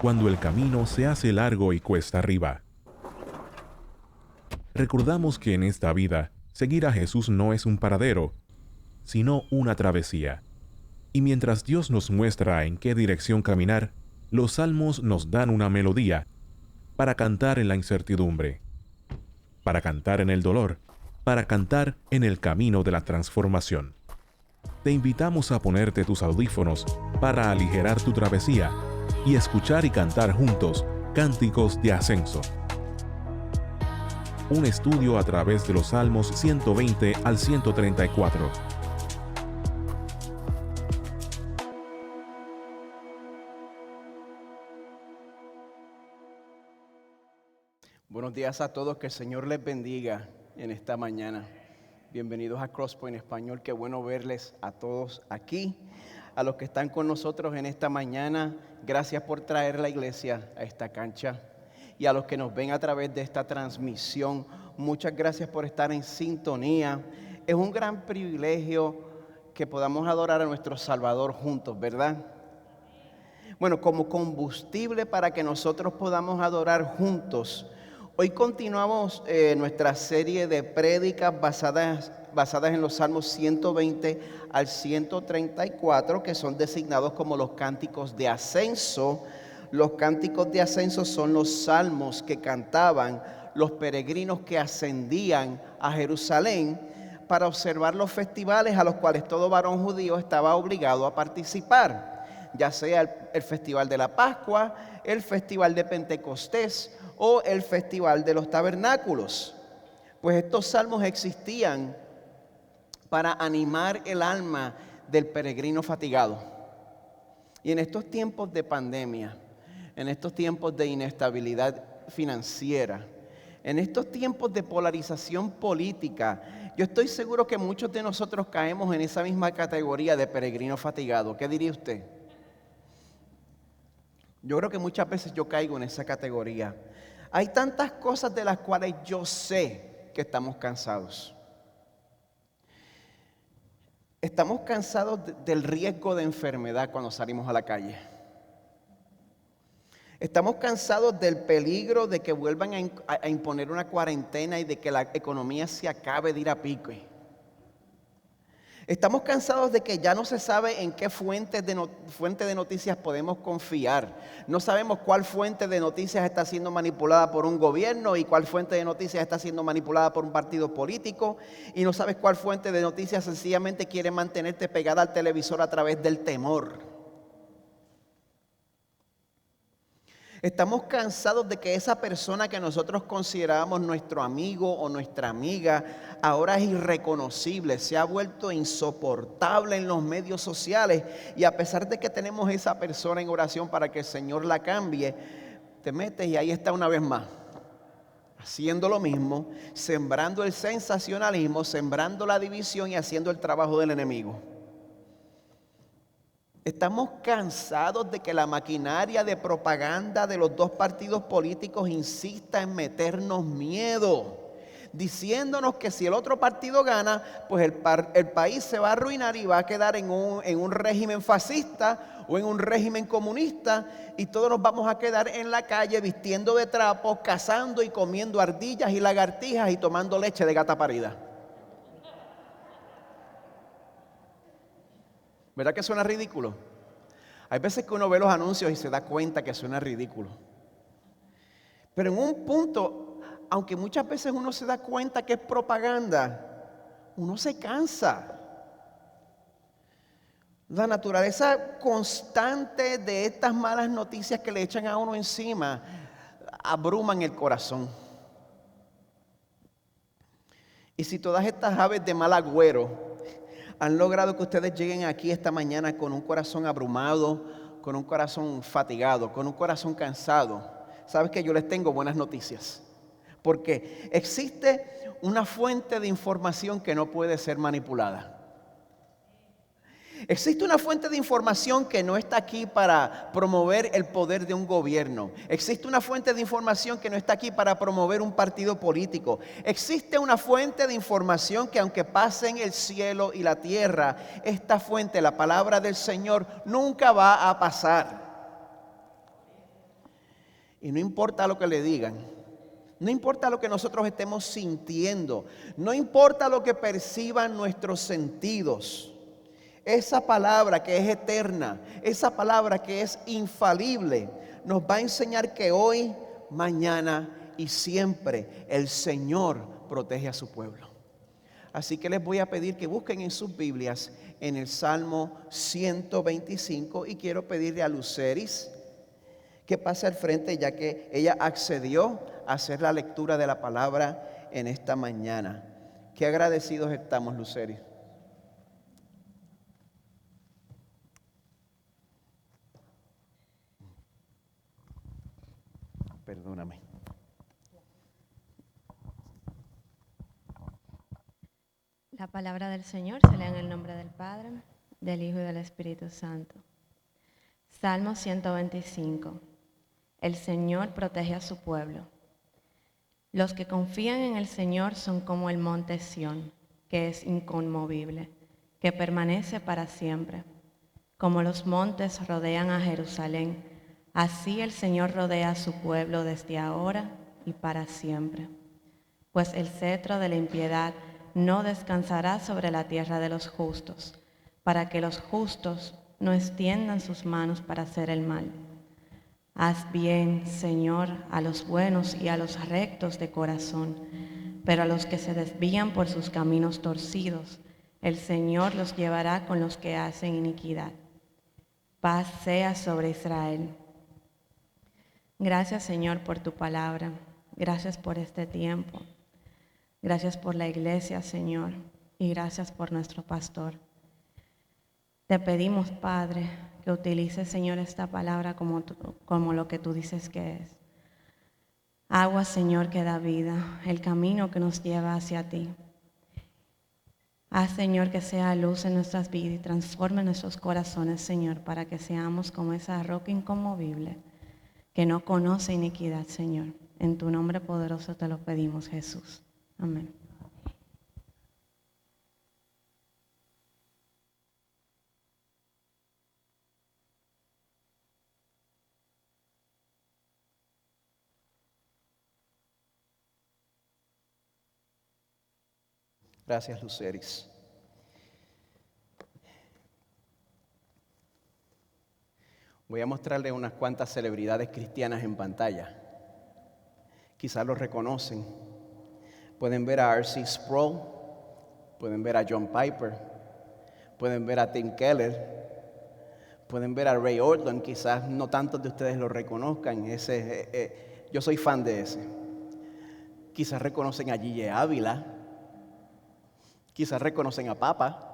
cuando el camino se hace largo y cuesta arriba. Recordamos que en esta vida, seguir a Jesús no es un paradero, sino una travesía. Y mientras Dios nos muestra en qué dirección caminar, los salmos nos dan una melodía para cantar en la incertidumbre, para cantar en el dolor, para cantar en el camino de la transformación. Te invitamos a ponerte tus audífonos para aligerar tu travesía y escuchar y cantar juntos cánticos de ascenso. Un estudio a través de los Salmos 120 al 134. Buenos días a todos, que el Señor les bendiga en esta mañana. Bienvenidos a Crosspoint Español, qué bueno verles a todos aquí. A los que están con nosotros en esta mañana, gracias por traer la iglesia a esta cancha. Y a los que nos ven a través de esta transmisión, muchas gracias por estar en sintonía. Es un gran privilegio que podamos adorar a nuestro Salvador juntos, ¿verdad? Bueno, como combustible para que nosotros podamos adorar juntos, hoy continuamos nuestra serie de prédicas basadas en los Salmos 120 al 134, que son designados como los cánticos de ascenso. Los cánticos de ascenso son los salmos que cantaban los peregrinos que ascendían a Jerusalén para observar los festivales a los cuales todo varón judío estaba obligado a participar, ya sea el festival de la Pascua, el festival de Pentecostés o el festival de los tabernáculos. Pues estos salmos existían para animar el alma del peregrino fatigado. Y en estos tiempos de pandemia, en estos tiempos de inestabilidad financiera, en estos tiempos de polarización política, yo estoy seguro que muchos de nosotros caemos en esa misma categoría de peregrino fatigado. ¿Qué diría usted? Yo creo que muchas veces yo caigo en esa categoría. Hay tantas cosas de las cuales yo sé que estamos cansados. Estamos cansados del riesgo de enfermedad cuando salimos a la calle. Estamos cansados del peligro de que vuelvan a imponer una cuarentena y de que la economía se acabe de ir a pique. Estamos cansados de que ya no se sabe en qué fuente de noticias podemos confiar. No sabemos cuál fuente de noticias está siendo manipulada por un gobierno y cuál fuente de noticias está siendo manipulada por un partido político. Y no sabes cuál fuente de noticias sencillamente quiere mantenerte pegada al televisor a través del temor. Estamos cansados de que esa persona que nosotros considerábamos nuestro amigo o nuestra amiga ahora es irreconocible, se ha vuelto insoportable en los medios sociales, y a pesar de que tenemos esa persona en oración para que el Señor la cambie, te metes y ahí está una vez más, haciendo lo mismo, sembrando el sensacionalismo, sembrando la división y haciendo el trabajo del enemigo. Estamos cansados de que la maquinaria de propaganda de los dos partidos políticos insista en meternos miedo, diciéndonos que si el otro partido gana, pues el país se va a arruinar y va a quedar en un régimen fascista o en un régimen comunista, y todos nos vamos a quedar en la calle vistiendo de trapos, cazando y comiendo ardillas y lagartijas y tomando leche de gata parida. ¿Verdad que suena ridículo? Hay veces que uno ve los anuncios y se da cuenta que suena ridículo. Pero en un punto, aunque muchas veces uno se da cuenta que es propaganda, uno se cansa. La naturaleza constante de estas malas noticias que le echan a uno encima abruman el corazón. Y si todas estas aves de mal agüero han logrado que ustedes lleguen aquí esta mañana con un corazón abrumado, con un corazón fatigado, con un corazón cansado, sabes que yo les tengo buenas noticias. Porque existe una fuente de información que no puede ser manipulada. Existe una fuente de información que no está aquí para promover el poder de un gobierno. Existe una fuente de información que no está aquí para promover un partido político. Existe una fuente de información que, aunque pasen el cielo y la tierra, esta fuente, la palabra del Señor, nunca va a pasar. Y no importa lo que le digan, no importa lo que nosotros estemos sintiendo, no importa lo que perciban nuestros sentidos, esa palabra que es eterna, esa palabra que es infalible, nos va a enseñar que hoy, mañana y siempre el Señor protege a su pueblo. Así que les voy a pedir que busquen en sus Biblias en el Salmo 125 y quiero pedirle a Luceris que pase al frente, ya que ella accedió a hacer la lectura de la palabra en esta mañana. Qué agradecidos estamos, Luceris. Perdóname. La palabra del Señor se lee en el nombre del Padre, del Hijo y del Espíritu Santo. Salmo 125. El Señor protege a su pueblo. Los que confían en el Señor son como el monte Sión, que es inconmovible, que permanece para siempre. Como los montes rodean a Jerusalén, así el Señor rodea a su pueblo desde ahora y para siempre. Pues el cetro de la impiedad no descansará sobre la tierra de los justos, para que los justos no extiendan sus manos para hacer el mal. Haz bien, Señor, a los buenos y a los rectos de corazón, pero a los que se desvían por sus caminos torcidos, el Señor los llevará con los que hacen iniquidad. Paz sea sobre Israel. Gracias, Señor, por tu palabra. Gracias por este tiempo. Gracias por la iglesia, Señor, y gracias por nuestro pastor. Te pedimos, Padre, que utilices, Señor, esta palabra como lo que tú dices que es. Agua, Señor, que da vida, el camino que nos lleva hacia ti. Haz, Señor, que sea luz en nuestras vidas y transforme nuestros corazones, Señor, para que seamos como esa roca inconmovible que no conoce iniquidad, Señor. En tu nombre poderoso te lo pedimos, Jesús. Amén. Gracias, Luceris. Voy a mostrarle unas cuantas celebridades cristianas en pantalla. Quizás los reconocen. Pueden ver a R.C. Sproul, pueden ver a John Piper, pueden ver a Tim Keller, pueden ver a Ray Ortlund. Quizás no tantos de ustedes lo reconozcan. Yo soy fan de ese. Quizás reconocen a Gigi Ávila. Quizás reconocen a Papa.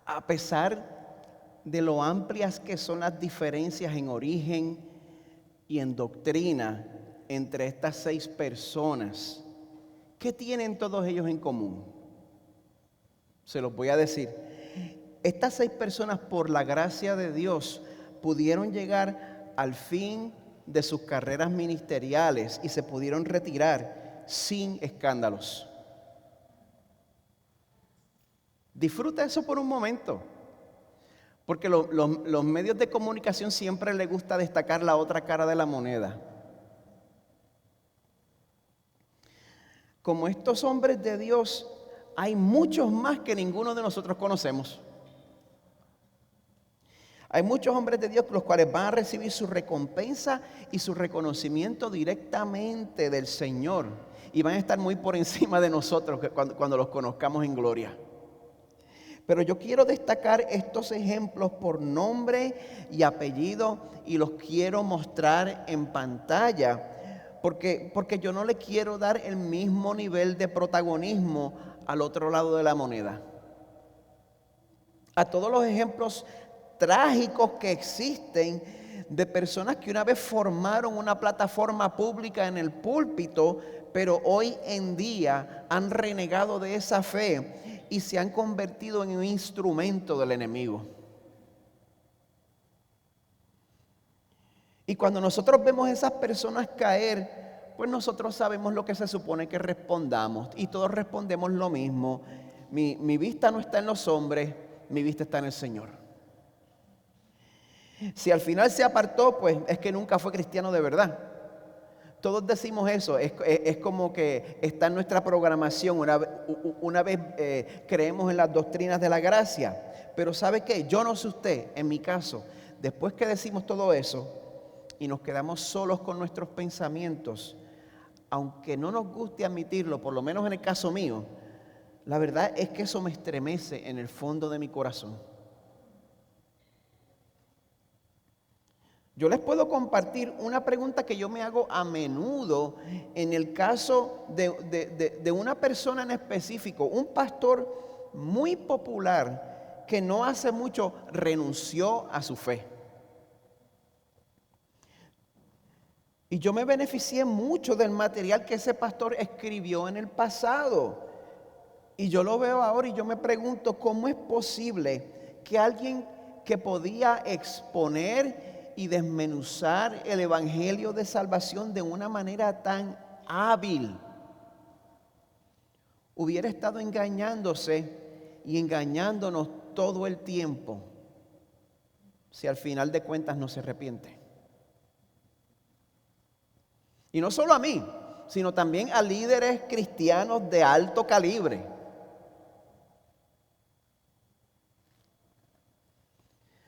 A pesar de lo amplias que son las diferencias en origen y en doctrina entre estas 6 personas, ¿qué tienen todos ellos en común? Se los voy a decir. Estas 6 personas, por la gracia de Dios, pudieron llegar al fin de sus carreras ministeriales y se pudieron retirar sin escándalos. Disfruta eso por un momento, porque los medios de comunicación siempre les gusta destacar la otra cara de la moneda. Como estos hombres de Dios, hay muchos más que ninguno de nosotros conocemos. Hay muchos hombres de Dios los cuales van a recibir su recompensa y su reconocimiento directamente del Señor, y van a estar muy por encima de nosotros cuando los conozcamos en gloria. Pero yo quiero destacar estos ejemplos por nombre y apellido y los quiero mostrar en pantalla porque yo no le quiero dar el mismo nivel de protagonismo al otro lado de la moneda. A todos los ejemplos trágicos que existen de personas que una vez formaron una plataforma pública en el púlpito, pero hoy en día han renegado de esa fe y se han convertido en un instrumento del enemigo. Y cuando nosotros vemos a esas personas caer, pues nosotros sabemos lo que se supone que respondamos, y todos respondemos lo mismo: mi vista no está en los hombres, mi vista está en el Señor. Si al final se apartó, pues es que nunca fue cristiano de verdad. Todos decimos eso, es como que está en nuestra programación. Una vez creemos en las doctrinas de la gracia. Pero ¿sabe qué? Yo no sé usted, en mi caso, después que decimos todo eso y nos quedamos solos con nuestros pensamientos, aunque no nos guste admitirlo, por lo menos en el caso mío, la verdad es que eso me estremece en el fondo de mi corazón. Yo les puedo compartir una pregunta que yo me hago a menudo en el caso de una persona en específico, un pastor muy popular que no hace mucho renunció a su fe. Y yo me beneficié mucho del material que ese pastor escribió en el pasado. Y yo lo veo ahora y yo me pregunto cómo es posible que alguien que podía exponer y desmenuzar el evangelio de salvación de una manera tan hábil hubiera estado engañándose y engañándonos todo el tiempo si al final de cuentas no se arrepiente. Y no solo a mí, sino también a líderes cristianos de alto calibre.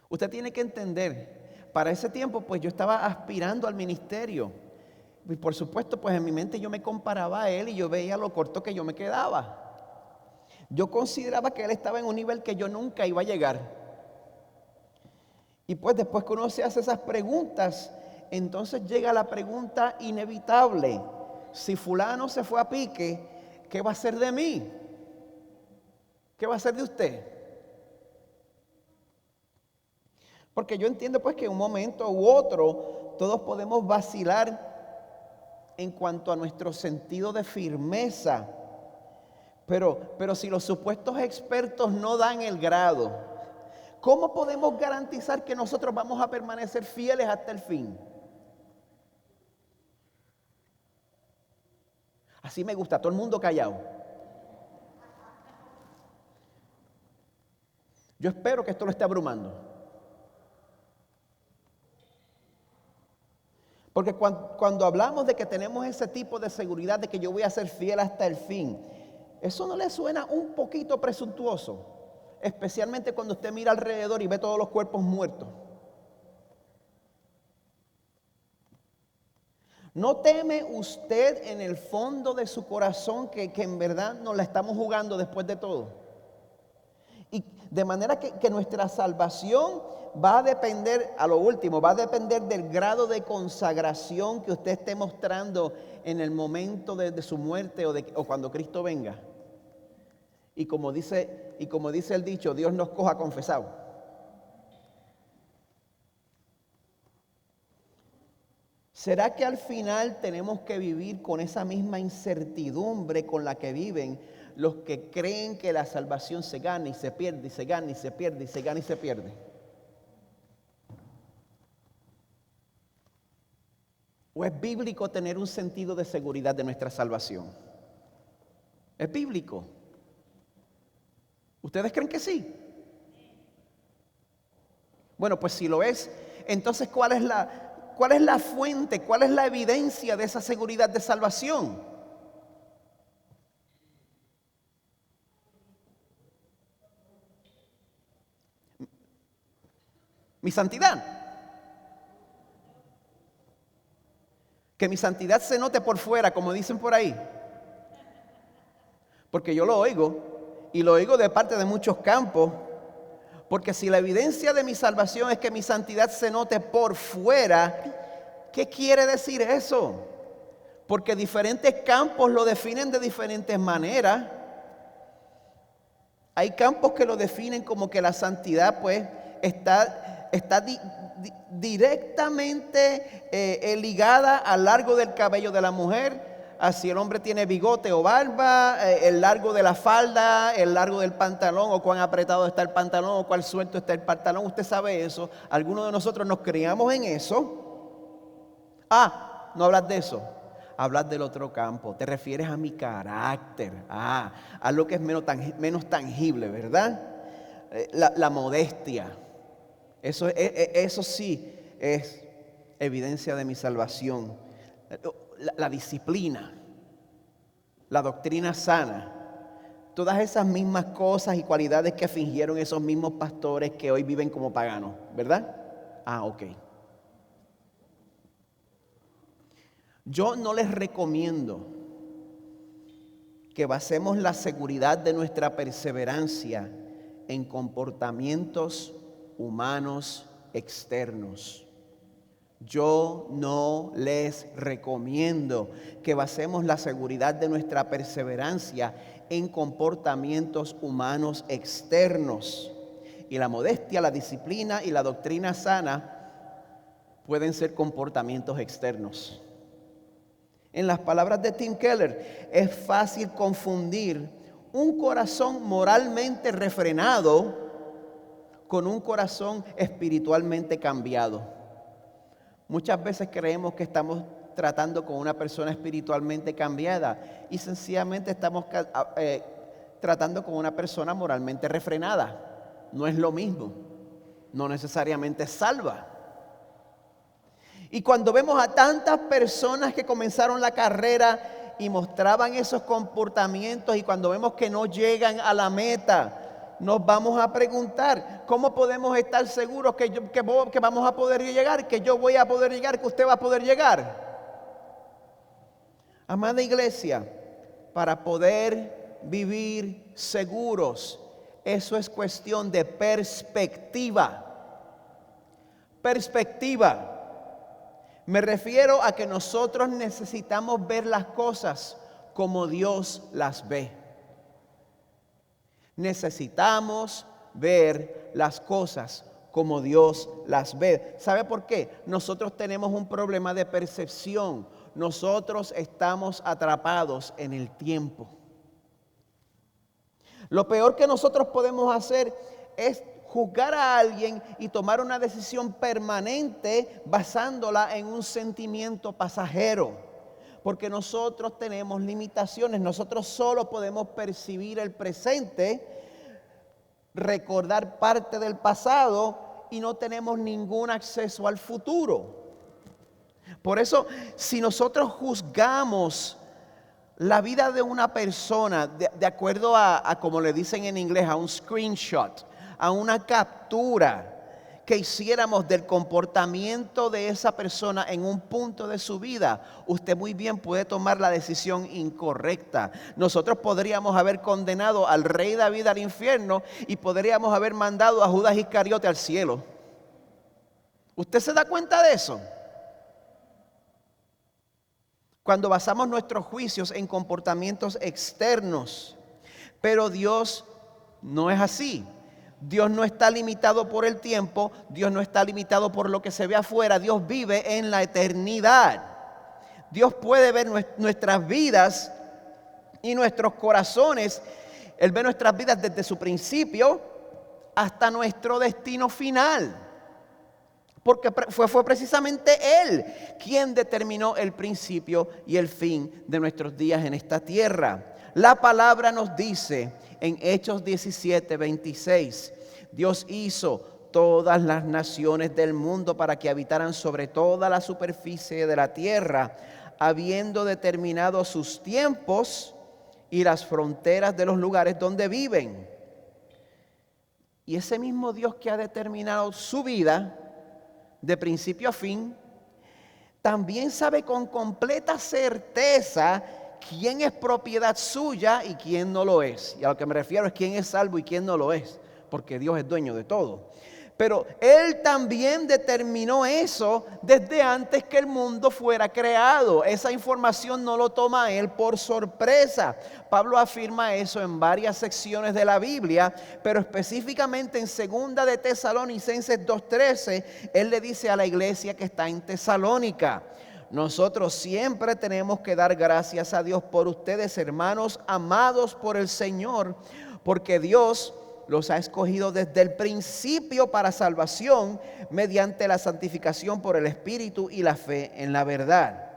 Usted tiene que entender, para ese tiempo pues yo estaba aspirando al ministerio. Y por supuesto pues en mi mente yo me comparaba a él y yo veía lo corto que yo me quedaba. Yo consideraba que él estaba en un nivel que yo nunca iba a llegar. Y pues después que uno se hace esas preguntas, entonces llega la pregunta inevitable. Si fulano se fue a pique, ¿qué va a hacer de mí? ¿Qué va a hacer de usted? Porque yo entiendo pues que en un momento u otro todos podemos vacilar en cuanto a nuestro sentido de firmeza. Pero si los supuestos expertos no dan el grado, ¿cómo podemos garantizar que nosotros vamos a permanecer fieles hasta el fin? Así me gusta, todo el mundo callado. Yo espero que esto lo esté abrumando. Porque cuando hablamos de que tenemos ese tipo de seguridad de que yo voy a ser fiel hasta el fin, ¿eso no le suena un poquito presuntuoso? Especialmente cuando usted mira alrededor y ve todos los cuerpos muertos. ¿No teme usted en el fondo de su corazón que en verdad nos la estamos jugando después de todo? Y de manera que nuestra salvación va a depender, a lo último, va a depender del grado de consagración que usted esté mostrando en el momento de su muerte o cuando Cristo venga. Y como dice el dicho, Dios nos coja confesados. ¿Será que al final tenemos que vivir con esa misma incertidumbre con la que viven los que creen que la salvación se gana y se pierde, y se gana y se pierde, y se gana y se pierde? ¿O es bíblico tener un sentido de seguridad de nuestra salvación? ¿Es bíblico? ¿Ustedes creen que sí? Bueno, pues si lo es, entonces ¿cuál es la fuente? ¿Cuál es la evidencia de esa seguridad de salvación? Mi santidad. Que mi santidad se note por fuera, como dicen por ahí. Porque yo lo oigo, y lo oigo de parte de muchos campos. Porque si la evidencia de mi salvación es que mi santidad se note por fuera, ¿qué quiere decir eso? Porque diferentes campos lo definen de diferentes maneras. Hay campos que lo definen como que la santidad pues está directamente ligada al largo del cabello de la mujer, a si el hombre tiene bigote o barba, el largo de la falda, el largo del pantalón, o cuán apretado está el pantalón, o cuán suelto está el pantalón. Usted sabe eso. Algunos de nosotros nos criamos en eso. No hablas de eso. Hablas del otro campo. Te refieres a mi carácter, a lo que es menos tangible, ¿verdad? La modestia, Eso sí es evidencia de mi salvación. La disciplina, la doctrina sana, todas esas mismas cosas y cualidades que fingieron esos mismos pastores que hoy viven como paganos, ¿verdad? Ok. Yo no les recomiendo que basemos la seguridad de nuestra perseverancia en comportamientos humanos externos. Yo no les recomiendo que basemos la seguridad de nuestra perseverancia en comportamientos humanos externos. Y la modestia, la disciplina y la doctrina sana pueden ser comportamientos externos. En las palabras de Tim Keller, es fácil confundir un corazón moralmente refrenado con un corazón espiritualmente cambiado. Muchas veces creemos que estamos tratando con una persona espiritualmente cambiada y sencillamente estamos tratando con una persona moralmente refrenada. No es lo mismo, no necesariamente salva. Y cuando vemos a tantas personas que comenzaron la carrera y mostraban esos comportamientos y cuando vemos que no llegan a la meta, nos vamos a preguntar, ¿cómo podemos estar seguros que vamos a poder llegar, que yo voy a poder llegar, que usted va a poder llegar? Amada iglesia, para poder vivir seguros, eso es cuestión de perspectiva. Perspectiva. Me refiero a que nosotros necesitamos ver las cosas como Dios las ve. Necesitamos ver las cosas como Dios las ve. ¿Sabe por qué? Nosotros tenemos un problema de percepción. Nosotros estamos atrapados en el tiempo. Lo peor que nosotros podemos hacer es juzgar a alguien y tomar una decisión permanente basándola en un sentimiento pasajero. Porque nosotros tenemos limitaciones, nosotros solo podemos percibir el presente, recordar parte del pasado y no tenemos ningún acceso al futuro. Por eso, si nosotros juzgamos la vida de una persona de acuerdo a como le dicen en inglés, a un screenshot, a una captura que hiciéramos del comportamiento de esa persona en un punto de su vida, usted muy bien puede tomar la decisión incorrecta. Nosotros podríamos haber condenado al rey David al infierno y podríamos haber mandado a Judas Iscariote al cielo. ¿Usted se da cuenta de eso? Cuando basamos nuestros juicios en comportamientos externos, pero Dios no es así. Dios no está limitado por el tiempo, Dios no está limitado por lo que se ve afuera, Dios vive en la eternidad. Dios puede ver nuestras vidas y nuestros corazones. Él ve nuestras vidas desde su principio hasta nuestro destino final. Porque fue precisamente Él quien determinó el principio y el fin de nuestros días en esta tierra. La palabra nos dice en Hechos 17:26, Dios hizo todas las naciones del mundo para que habitaran sobre toda la superficie de la tierra, habiendo determinado sus tiempos y las fronteras de los lugares donde viven. Y ese mismo Dios que ha determinado su vida de principio a fin, también sabe con completa certeza quién es propiedad suya y quién no lo es. Y a lo que me refiero es quién es salvo y quién no lo es, porque Dios es dueño de todo. Pero Él también determinó eso desde antes que el mundo fuera creado. Esa información no lo toma Él por sorpresa. Pablo afirma eso en varias secciones de la Biblia, pero específicamente en 2 de Tesalonicenses 2:13, Él le dice a la iglesia que está en Tesalónica: nosotros siempre tenemos que dar gracias a Dios por ustedes, hermanos amados por el Señor, porque Dios los ha escogido desde el principio para salvación mediante la santificación por el Espíritu y la fe en la verdad.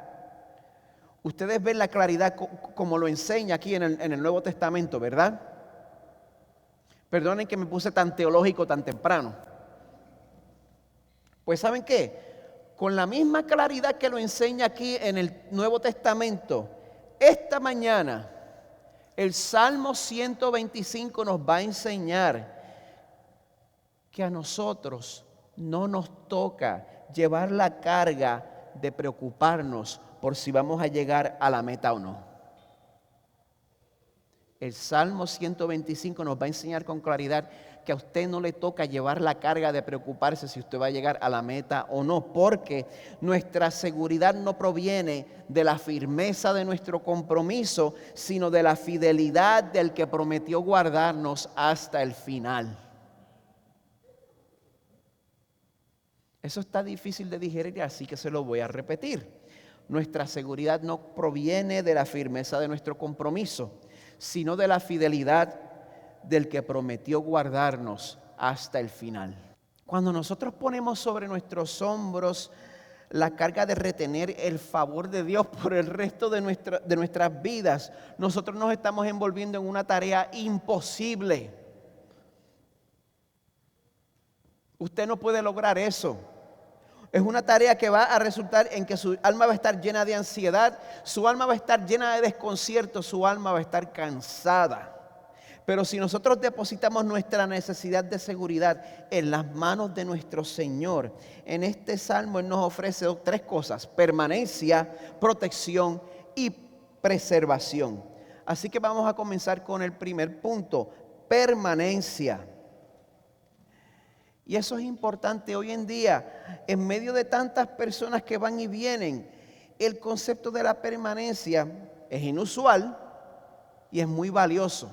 Ustedes ven la claridad como lo enseña aquí en el Nuevo Testamento, ¿verdad? Perdonen que me puse tan teológico tan temprano. Pues ¿saben qué? Con la misma claridad que lo enseña aquí en el Nuevo Testamento, esta mañana el Salmo 125 nos va a enseñar que a nosotros no nos toca llevar la carga de preocuparnos por si vamos a llegar a la meta o no. El Salmo 125 nos va a enseñar con claridad que a usted no le toca llevar la carga de preocuparse si usted va a llegar a la meta o no, porque nuestra seguridad no proviene de la firmeza de nuestro compromiso, sino de la fidelidad del que prometió guardarnos hasta el final. Eso está difícil de digerir, así que se lo voy a repetir. Nuestra seguridad no proviene de la firmeza de nuestro compromiso, sino de la fidelidad del que prometió guardarnos hasta el final. Cuando nosotros ponemos sobre nuestros hombros la carga de retener el favor de Dios por el resto de nuestras vidas, nosotros nos estamos envolviendo en una tarea imposible. Usted no puede lograr eso. Es una tarea que va a resultar en que su alma va a estar llena de ansiedad, su alma va a estar llena de desconcierto, su alma va a estar cansada. Pero si nosotros depositamos nuestra necesidad de seguridad en las manos de nuestro Señor, en este salmo Él nos ofrece tres cosas: permanencia, protección y preservación. Así que vamos a comenzar con el primer punto: permanencia. Y eso es importante hoy en día, en medio de tantas personas que van y vienen. El concepto de la permanencia es inusual y es muy valioso.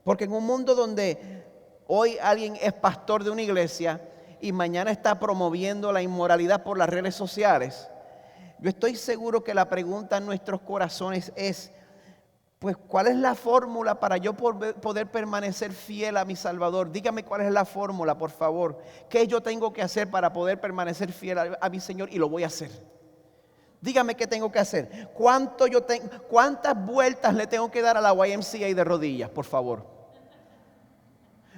Porque en un mundo donde hoy alguien es pastor de una iglesia y mañana está promoviendo la inmoralidad por las redes sociales, yo estoy seguro que la pregunta en nuestros corazones es: pues, ¿cuál es la fórmula para yo poder permanecer fiel a mi Salvador? Dígame cuál es la fórmula, por favor. ¿Qué yo tengo que hacer para poder permanecer fiel a mi Señor? Y lo voy a hacer. Dígame qué tengo que hacer. ¿Cuántas vueltas le tengo que dar a la YMCA de rodillas, por favor?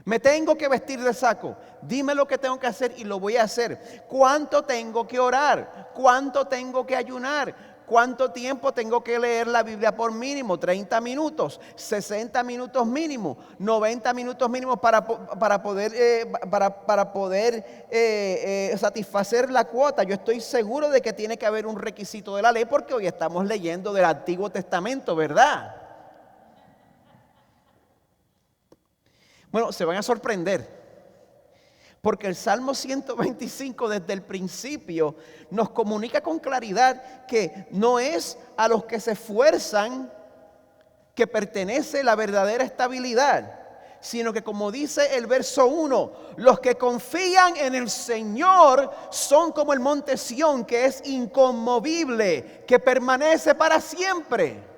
Me tengo que vestir de saco. Dime lo que tengo que hacer y lo voy a hacer. ¿Cuánto tengo que orar? ¿Cuánto tengo que ayunar? ¿Cuánto tiempo tengo que leer la Biblia por mínimo? 30 minutos, 60 minutos mínimo, 90 minutos mínimo para poder satisfacer la cuota. Yo estoy seguro de que tiene que haber un requisito de la ley, porque hoy estamos leyendo del Antiguo Testamento, ¿verdad? Bueno, se van a sorprender, porque el Salmo 125 desde el principio nos comunica con claridad que no es a los que se esfuerzan que pertenece la verdadera estabilidad, sino que, como dice el verso 1, los que confían en el Señor son como el monte Sión, que es inconmovible, que permanece para siempre.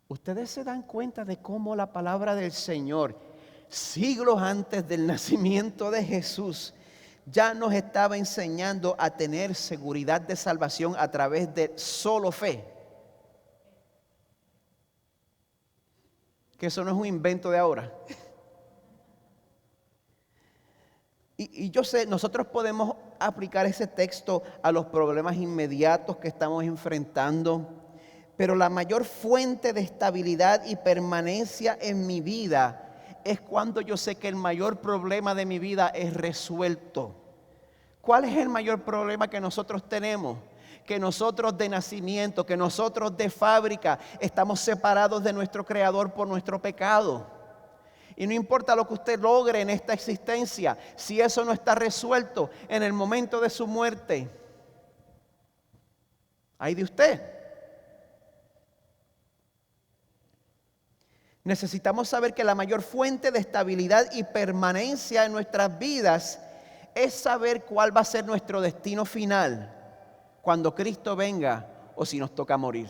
Ustedes se dan cuenta de cómo la palabra del Señor, siglos antes del nacimiento de Jesús, ya nos estaba enseñando a tener seguridad de salvación a través de solo fe. Que eso no es un invento de ahora. Y yo sé, nosotros podemos aplicar ese texto a los problemas inmediatos que estamos enfrentando. Pero la mayor fuente de estabilidad y permanencia en mi vida es cuando yo sé que el mayor problema de mi vida es resuelto. ¿Cuál es el mayor problema que nosotros tenemos? Que nosotros de nacimiento, que nosotros de fábrica estamos separados de nuestro Creador por nuestro pecado. Y no importa lo que usted logre en esta existencia, si eso no está resuelto en el momento de su muerte, ay de usted. Necesitamos saber que la mayor fuente de estabilidad y permanencia en nuestras vidas es saber cuál va a ser nuestro destino final cuando Cristo venga o si nos toca morir.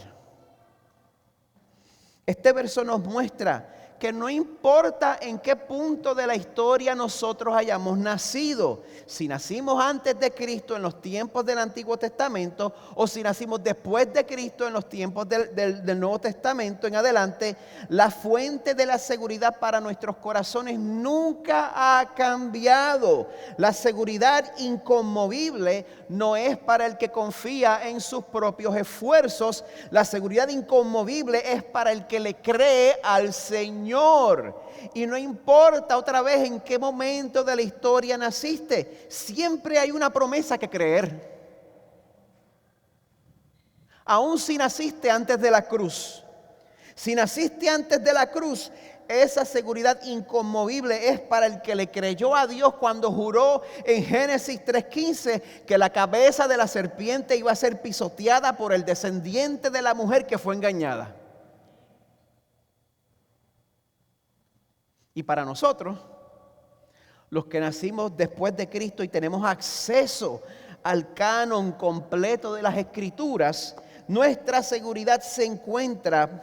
Este verso nos muestra que no importa en qué punto de la historia nosotros hayamos nacido, si nacimos antes de Cristo en los tiempos del Antiguo Testamento o si nacimos después de Cristo en los tiempos del Nuevo Testamento en adelante, la fuente de la seguridad para nuestros corazones nunca ha cambiado. La seguridad inconmovible no es para el que confía en sus propios esfuerzos. La seguridad inconmovible es para el que le cree al Señor. Y no importa otra vez en qué momento de la historia naciste, siempre hay una promesa que creer. Aún si naciste antes de la cruz, si naciste antes de la cruz, esa seguridad inconmovible es para el que le creyó a Dios cuando juró en Génesis 3:15 que la cabeza de la serpiente iba a ser pisoteada por el descendiente de la mujer que fue engañada. Y para nosotros, los que nacimos después de Cristo y tenemos acceso al canon completo de las Escrituras, nuestra seguridad se encuentra,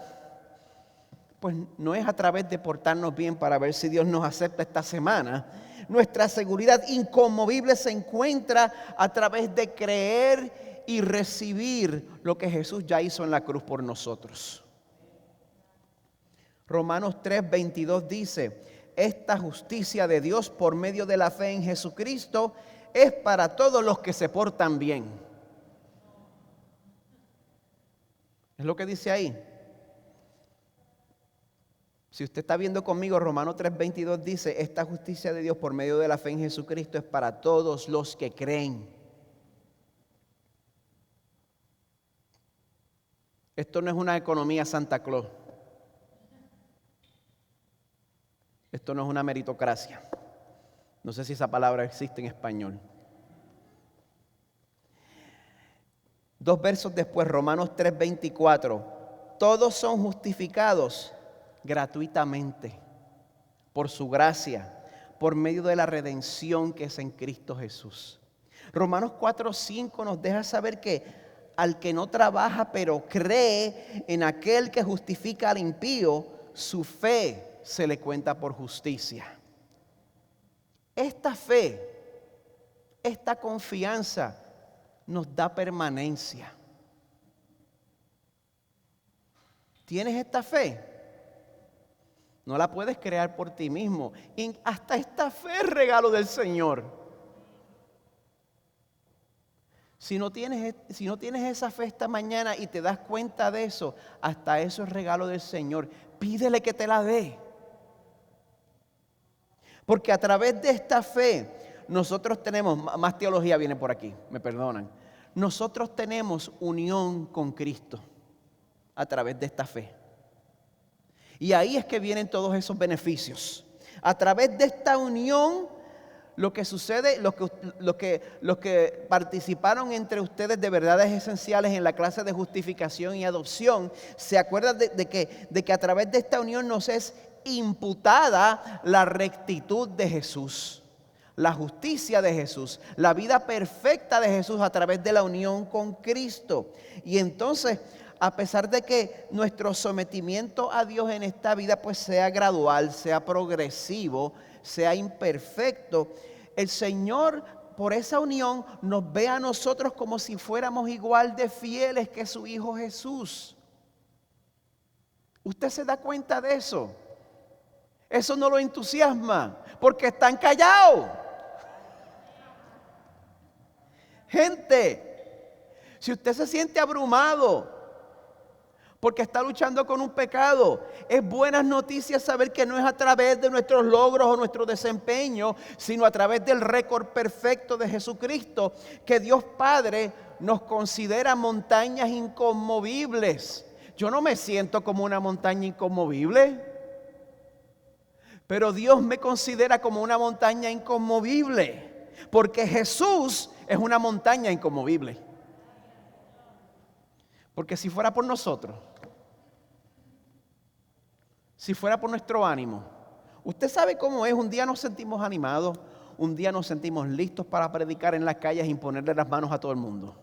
pues no es a través de portarnos bien para ver si Dios nos acepta esta semana. Nuestra seguridad inconmovible se encuentra a través de creer y recibir lo que Jesús ya hizo en la cruz por nosotros. Romanos 3:22 dice: esta justicia de Dios por medio de la fe en Jesucristo es para todos los que se portan bien. Es lo que dice ahí. Si usted está viendo conmigo, Romanos 3:22 dice: esta justicia de Dios por medio de la fe en Jesucristo es para todos los que creen. Esto no es una economía Santa Claus. Esto no es una meritocracia. No sé si esa palabra existe en español. 2 versos después, Romanos 3:24. Todos son justificados gratuitamente por su gracia, por medio de la redención que es en Cristo Jesús. Romanos 4:5 nos deja saber que al que no trabaja pero cree en aquel que justifica al impío, su fe se le cuenta por justicia. Esta fe, esta confianza nos da permanencia. ¿Tienes esta fe? No la puedes crear por ti mismo. Y hasta esta fe es regalo del Señor. Si no tienes esa fe esta mañana y te das cuenta de eso, hasta eso es regalo del Señor. Pídele que te la dé. Porque a través de esta fe, nosotros tenemos, más teología viene por aquí, me perdonan. Nosotros tenemos unión con Cristo a través de esta fe. Y ahí es que vienen todos esos beneficios. A través de esta unión, lo que sucede, los que participaron entre ustedes de verdades esenciales en la clase de justificación y adopción, se acuerdan de que a través de esta unión nos es imputada la rectitud de Jesús, la justicia de Jesús, la vida perfecta de Jesús a través de la unión con Cristo. Y entonces, a pesar de que nuestro sometimiento a Dios en esta vida pues sea gradual, sea progresivo, sea imperfecto, el Señor por esa unión nos ve a nosotros como si fuéramos igual de fieles que su Hijo Jesús. ¿Usted se da cuenta de eso? Eso no lo entusiasma porque están callados. Gente, si usted se siente abrumado porque está luchando con un pecado, es buenas noticias saber que no es a través de nuestros logros o nuestro desempeño, sino a través del récord perfecto de Jesucristo, que Dios Padre nos considera montañas inconmovibles. Yo no me siento como una montaña inconmovible, pero Dios me considera como una montaña inconmovible, porque Jesús es una montaña inconmovible. Porque si fuera por nosotros, si fuera por nuestro ánimo, usted sabe cómo es. Un día nos sentimos animados, un día nos sentimos listos para predicar en las calles y imponerle las manos a todo el mundo.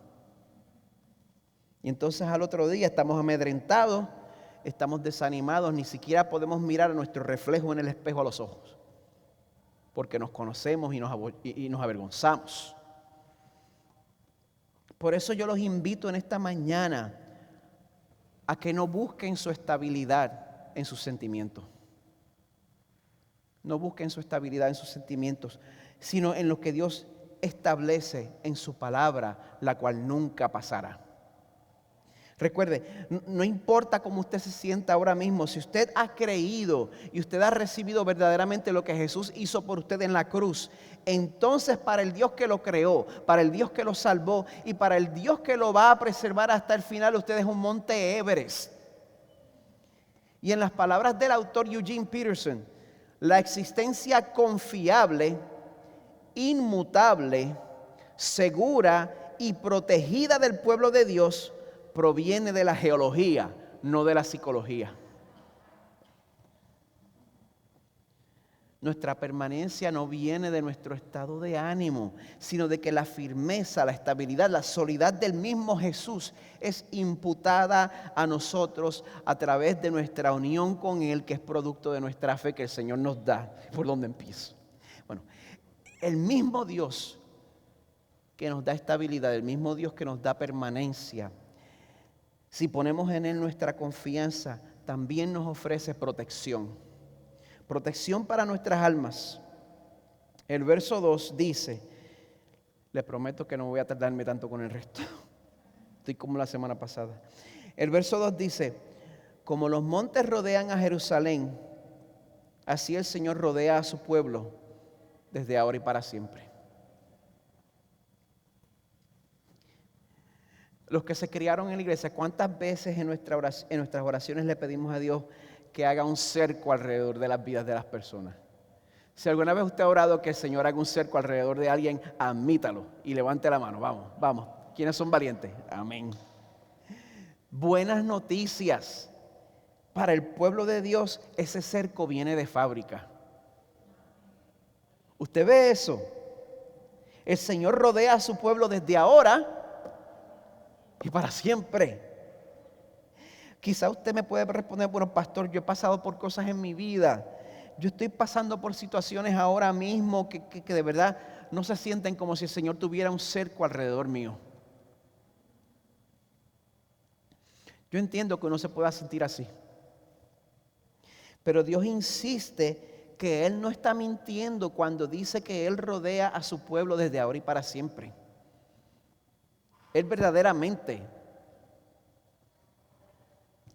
Y entonces al otro día estamos amedrentados, estamos desanimados, ni siquiera podemos mirar a nuestro reflejo en el espejo a los ojos, porque nos conocemos y nos avergonzamos. Por eso yo los invito en esta mañana a que no busquen su estabilidad en sus sentimientos. No busquen su estabilidad en sus sentimientos, sino en lo que Dios establece en su palabra, la cual nunca pasará. Recuerde, no importa cómo usted se sienta ahora mismo, si usted ha creído y usted ha recibido verdaderamente lo que Jesús hizo por usted en la cruz, entonces para el Dios que lo creó, para el Dios que lo salvó y para el Dios que lo va a preservar hasta el final, usted es un monte Everest. Y en las palabras del autor Eugene Peterson, la existencia confiable, inmutable, segura y protegida del pueblo de Dios proviene de la geología, no de la psicología. Nuestra permanencia no viene de nuestro estado de ánimo, sino de que la firmeza, la estabilidad, la solidez del mismo Jesús es imputada a nosotros a través de nuestra unión con Él, que es producto de nuestra fe que el Señor nos da. ¿Por dónde empiezo? Bueno, el mismo Dios que nos da estabilidad, el mismo Dios que nos da permanencia, si ponemos en Él nuestra confianza, también nos ofrece protección. Protección para nuestras almas. El verso 2 dice, les prometo que no voy a tardarme tanto con el resto. Estoy como la semana pasada. El verso 2 dice, como los montes rodean a Jerusalén, así el Señor rodea a su pueblo desde ahora y para siempre. Los que se criaron en la iglesia, ¿cuántas veces en nuestras oraciones le pedimos a Dios que haga un cerco alrededor de las vidas de las personas? Si alguna vez usted ha orado que el Señor haga un cerco alrededor de alguien, admítalo y levante la mano. Vamos. ¿Quiénes son valientes? Amén. Buenas noticias. Para el pueblo de Dios, ese cerco viene de fábrica. ¿Usted ve eso? El Señor rodea a su pueblo desde ahora y para siempre. Quizá usted me puede responder, bueno, pastor, yo he pasado por cosas en mi vida. Yo estoy pasando por situaciones ahora mismo que de verdad no se sienten como si el Señor tuviera un cerco alrededor mío. Yo entiendo que uno se pueda sentir así. Pero Dios insiste que Él no está mintiendo cuando dice que Él rodea a su pueblo desde ahora y para siempre. Él verdaderamente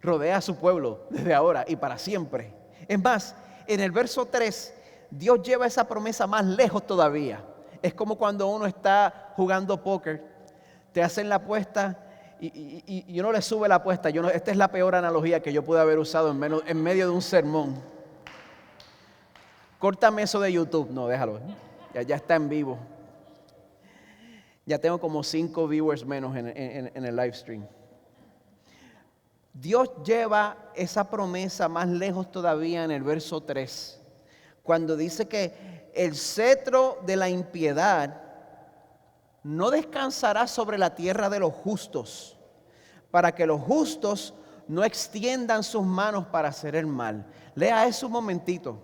rodea a su pueblo desde ahora y para siempre. Es más, en el verso 3, Dios lleva esa promesa más lejos todavía. Es como cuando uno está jugando póker, te hacen la apuesta y uno le sube la apuesta. Esta es la peor analogía que yo pude haber usado en medio de un sermón. Córtame eso de YouTube. No, déjalo. Ya está en vivo. Ya tengo como 5 viewers menos en el live stream. Dios lleva esa promesa más lejos todavía en el verso 3, cuando dice que el cetro de la impiedad no descansará sobre la tierra de los justos, para que los justos no extiendan sus manos para hacer el mal. Lea eso un momentito.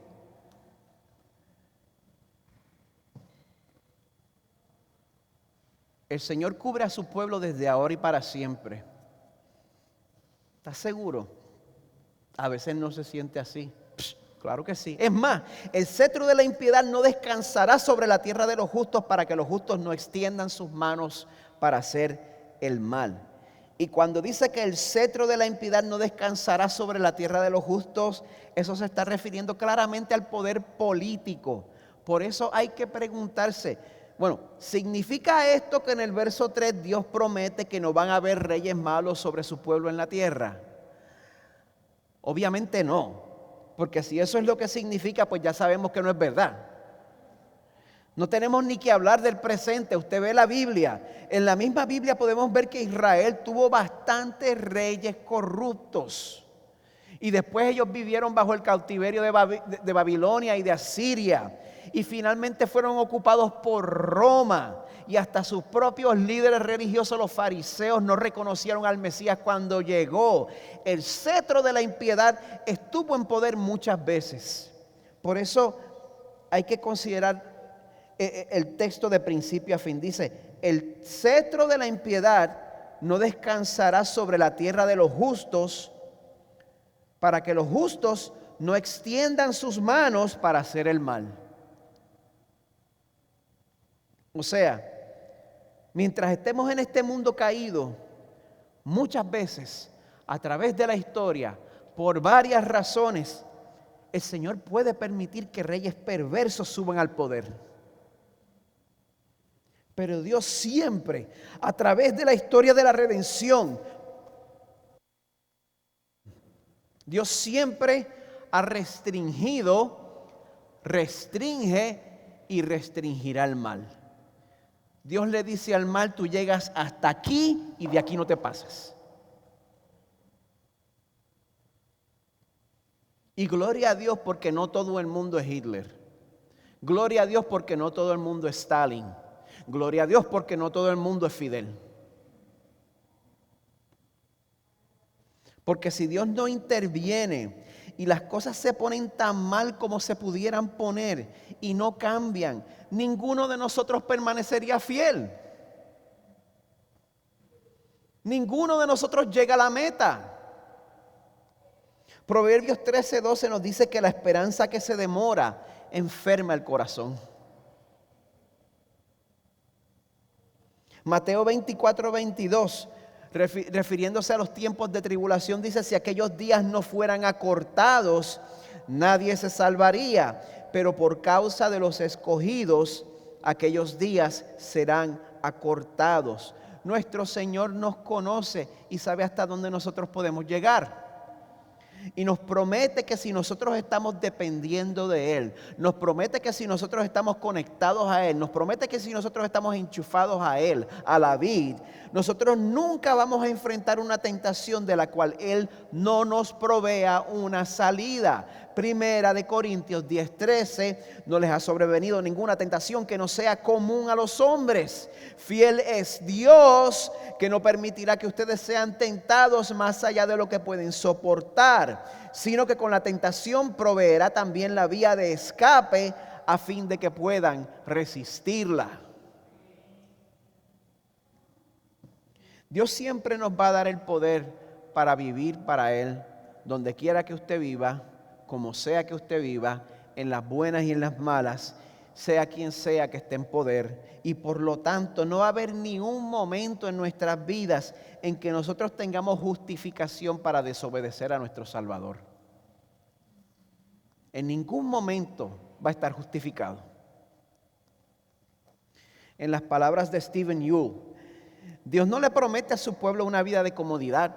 El Señor cubre a su pueblo desde ahora y para siempre. ¿Estás seguro? A veces no se siente así. Claro que sí. Es más, el cetro de la impiedad no descansará sobre la tierra de los justos para que los justos no extiendan sus manos para hacer el mal. Y cuando dice que el cetro de la impiedad no descansará sobre la tierra de los justos, eso se está refiriendo claramente al poder político. Por eso hay que preguntarse, bueno, ¿significa esto que en el verso 3 Dios promete que no van a haber reyes malos sobre su pueblo en la tierra? Obviamente no, porque si eso es lo que significa, pues ya sabemos que no es verdad. No tenemos ni que hablar del presente. Usted ve la Biblia. En la misma Biblia podemos ver que Israel tuvo bastantes reyes corruptos. Y después ellos vivieron bajo el cautiverio de Babilonia y de Asiria. Y finalmente fueron ocupados por Roma. Y hasta sus propios líderes religiosos, los fariseos, no reconocieron al Mesías cuando llegó. El cetro de la impiedad estuvo en poder muchas veces. Por eso hay que considerar el texto de principio a fin. Dice, el cetro de la impiedad no descansará sobre la tierra de los justos, para que los justos no extiendan sus manos para hacer el mal. O sea, mientras estemos en este mundo caído, muchas veces, a través de la historia, por varias razones, el Señor puede permitir que reyes perversos suban al poder. Pero Dios siempre, a través de la historia de la redención, Dios siempre ha restringido, restringe y restringirá el mal. Dios le dice al mal, tú llegas hasta aquí y de aquí no te pasas. Y gloria a Dios porque no todo el mundo es Hitler. Gloria a Dios porque no todo el mundo es Stalin. Gloria a Dios porque no todo el mundo es Fidel. Porque si Dios no interviene y las cosas se ponen tan mal como se pudieran poner y no cambian, ninguno de nosotros permanecería fiel. Ninguno de nosotros llega a la meta. Proverbios 13:12 nos dice que la esperanza que se demora enferma el corazón. Mateo 24:22, refiriéndose a los tiempos de tribulación, dice: si aquellos días no fueran acortados, nadie se salvaría, pero por causa de los escogidos, aquellos días serán acortados. Nuestro Señor nos conoce y sabe hasta dónde nosotros podemos llegar. Y nos promete que si nosotros estamos dependiendo de Él, nos promete que si nosotros estamos conectados a Él, nos promete que si nosotros estamos enchufados a Él, a la vid, nosotros nunca vamos a enfrentar una tentación de la cual Él no nos provea una salida. Primera de Corintios 10:13, no les ha sobrevenido ninguna tentación que no sea común a los hombres. Fiel es Dios, que no permitirá que ustedes sean tentados más allá de lo que pueden soportar, sino que con la tentación proveerá también la vía de escape a fin de que puedan resistirla. Dios siempre nos va a dar el poder para vivir para Él, donde quiera que usted viva, como sea que usted viva, en las buenas y en las malas, sea quien sea que esté en poder. Y por lo tanto no va a haber ni un momento en nuestras vidas en que nosotros tengamos justificación para desobedecer a nuestro Salvador. En ningún momento va a estar justificado. En las palabras de Stephen Yull, Dios no le promete a su pueblo una vida de comodidad.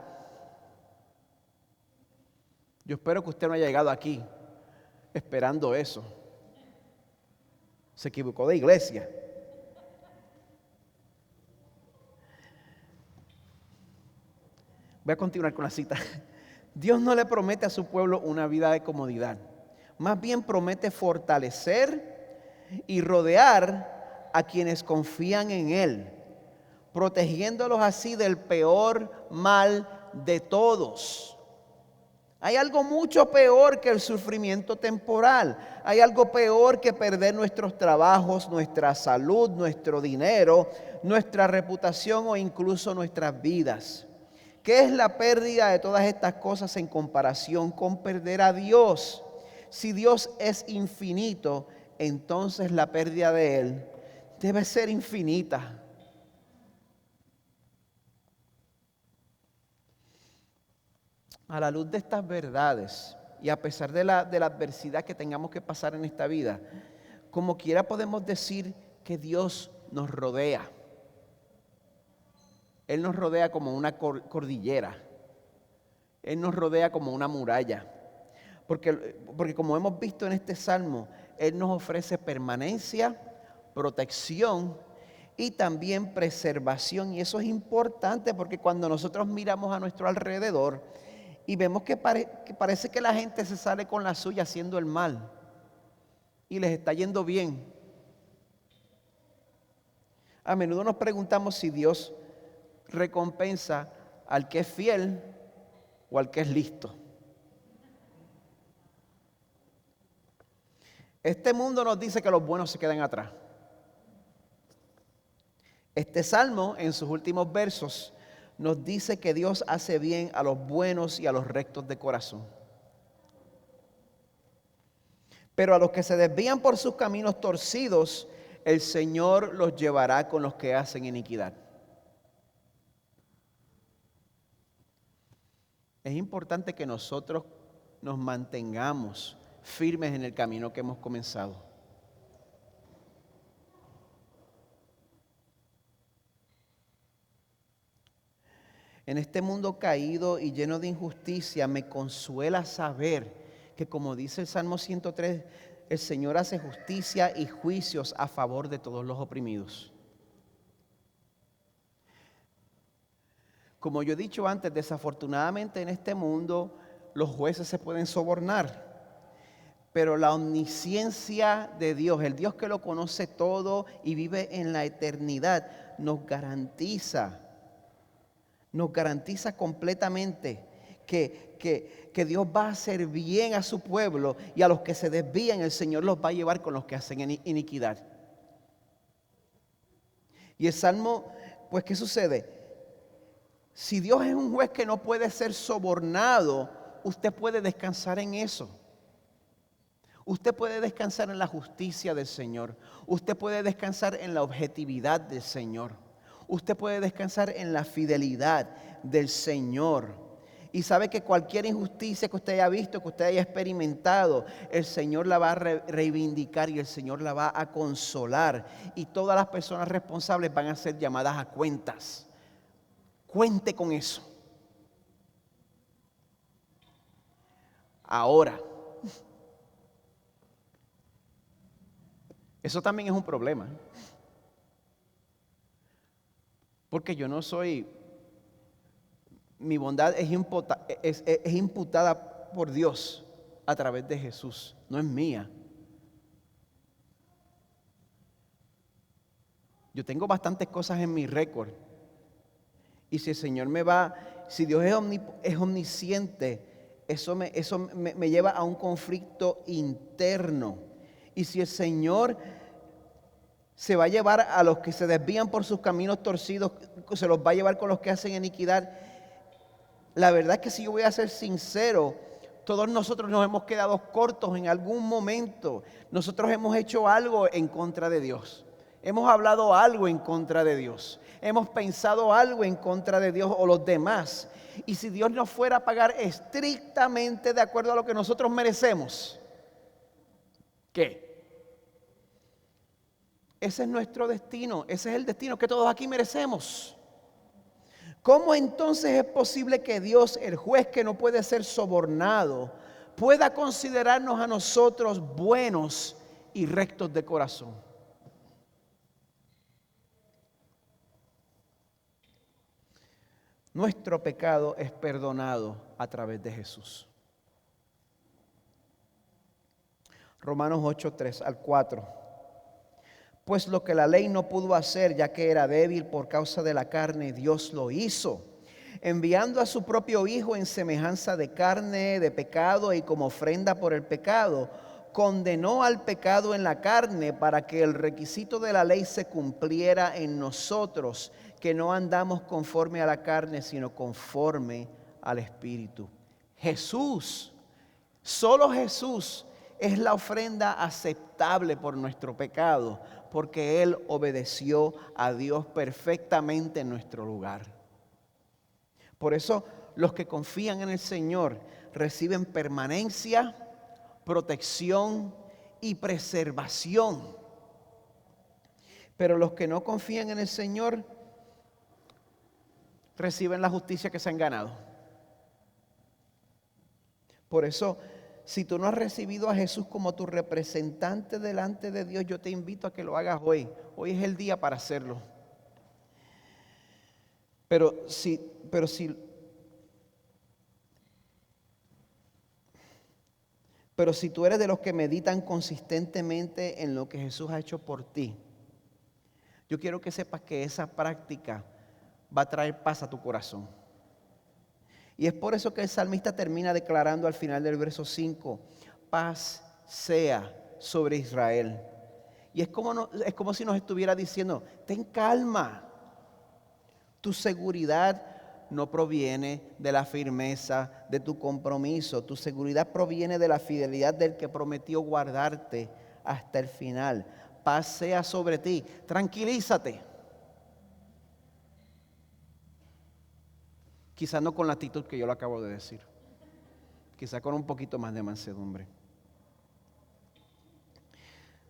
Yo espero que usted no haya llegado aquí esperando eso. Se equivocó de iglesia. Voy a continuar con la cita. Dios no le promete a su pueblo una vida de comodidad. Más bien promete fortalecer y rodear a quienes confían en Él, protegiéndolos así del peor mal de todos. Hay algo mucho peor que el sufrimiento temporal. Hay algo peor que perder nuestros trabajos, nuestra salud, nuestro dinero, nuestra reputación o incluso nuestras vidas. ¿Qué es la pérdida de todas estas cosas en comparación con perder a Dios? Si Dios es infinito, entonces la pérdida de Él debe ser infinita. A la luz de estas verdades y a pesar de la adversidad que tengamos que pasar en esta vida, como quiera podemos decir que Dios nos rodea. Él nos rodea como una cordillera. Él nos rodea como una muralla. Porque como hemos visto en este salmo, Él nos ofrece permanencia, protección y también preservación. Y eso es importante porque cuando nosotros miramos a nuestro alrededor Y vemos que parece que la gente se sale con la suya haciendo el mal y les está yendo bien. A menudo nos preguntamos si Dios recompensa al que es fiel o al que es listo. Este mundo nos dice que los buenos se quedan atrás. Este salmo, en sus últimos versos, nos dice que Dios hace bien a los buenos y a los rectos de corazón. Pero a los que se desvían por sus caminos torcidos, el Señor los llevará con los que hacen iniquidad. Es importante que nosotros nos mantengamos firmes en el camino que hemos comenzado. En este mundo caído y lleno de injusticia, me consuela saber que, como dice el Salmo 103, el Señor hace justicia y juicios a favor de todos los oprimidos. Como yo he dicho antes, desafortunadamente en este mundo los jueces se pueden sobornar. Pero la omnisciencia de Dios, el Dios que lo conoce todo y vive en la eternidad, nos garantiza completamente que Dios va a hacer bien a su pueblo, y a los que se desvían el Señor los va a llevar con los que hacen iniquidad. Y el Salmo, pues, ¿qué sucede? Si Dios es un juez que no puede ser sobornado, usted puede descansar en eso. Usted puede descansar en la justicia del Señor. Usted puede descansar en la objetividad del Señor. Usted puede descansar en la fidelidad del Señor. Y sabe que cualquier injusticia que usted haya visto, que usted haya experimentado, el Señor la va a reivindicar y el Señor la va a consolar. Y todas las personas responsables van a ser llamadas a cuentas. Cuente con eso. Ahora, eso también es un problema. Porque yo no soy, mi bondad es imputada por Dios a través de Jesús, no es mía. Yo tengo bastantes cosas en mi récord. Y si el Señor si Dios es omnisciente, eso me lleva a un conflicto interno. Y si el Señor se va a llevar a los que se desvían por sus caminos torcidos, se los va a llevar con los que hacen iniquidad, la verdad es que, si yo voy a ser sincero, todos nosotros nos hemos quedado cortos en algún momento. Nosotros hemos hecho algo en contra de Dios. Hemos hablado algo en contra de Dios. Hemos pensado algo en contra de Dios o los demás. Y si Dios nos fuera a pagar estrictamente de acuerdo a lo que nosotros merecemos, ¿qué? Ese es nuestro destino. Ese es el destino que todos aquí merecemos. ¿Cómo entonces es posible que Dios, el juez que no puede ser sobornado, pueda considerarnos a nosotros buenos y rectos de corazón? Nuestro pecado es perdonado a través de Jesús. Romanos 8, 3 al 4. Pues lo que la ley no pudo hacer, ya que era débil por causa de la carne, Dios lo hizo, enviando a su propio Hijo en semejanza de carne, de pecado, y como ofrenda por el pecado, condenó al pecado en la carne para que el requisito de la ley se cumpliera en nosotros, que no andamos conforme a la carne, sino conforme al Espíritu. Jesús, solo Jesús es la ofrenda aceptable por nuestro pecado, porque Él obedeció a Dios perfectamente en nuestro lugar. Por eso los que confían en el Señor reciben permanencia, protección y preservación. Pero los que no confían en el Señor reciben la justicia que se han ganado. Por eso, si tú no has recibido a Jesús como tu representante delante de Dios, yo te invito a que lo hagas hoy. Hoy es el día para hacerlo. Pero si Pero si tú eres de los que meditan consistentemente en lo que Jesús ha hecho por ti, yo quiero que sepas que esa práctica va a traer paz a tu corazón. Y es por eso que el salmista termina declarando al final del verso 5, paz sea sobre Israel. Y es como si nos estuviera diciendo, ten calma. Tu seguridad no proviene de la firmeza de tu compromiso. Tu seguridad proviene de la fidelidad del que prometió guardarte hasta el final. Paz sea sobre ti. Tranquilízate. Quizás no con la actitud que yo lo acabo de decir. Quizás con un poquito más de mansedumbre.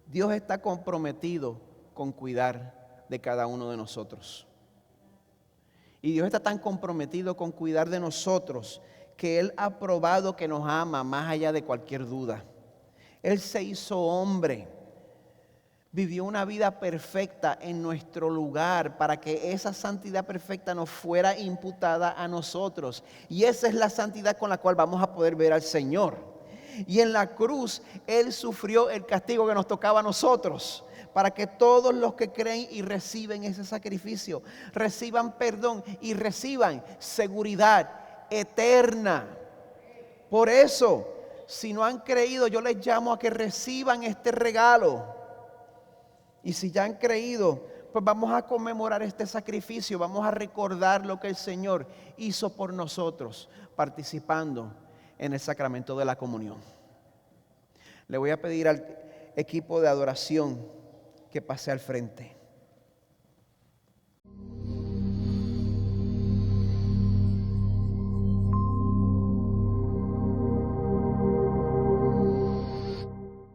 Dios está comprometido con cuidar de cada uno de nosotros. Y Dios está tan comprometido con cuidar de nosotros que Él ha probado que nos ama más allá de cualquier duda. Él se hizo hombre, vivió una vida perfecta en nuestro lugar para que esa santidad perfecta nos fuera imputada a nosotros. Y esa es la santidad con la cual vamos a poder ver al Señor. Y en la cruz Él sufrió el castigo que nos tocaba a nosotros, para que todos los que creen y reciben ese sacrificio, reciban perdón y reciban seguridad eterna. Por eso, si no han creído, yo les llamo a que reciban este regalo. Y si ya han creído, pues vamos a conmemorar este sacrificio, vamos a recordar lo que el Señor hizo por nosotros, participando en el sacramento de la comunión. Le voy a pedir al equipo de adoración que pase al frente.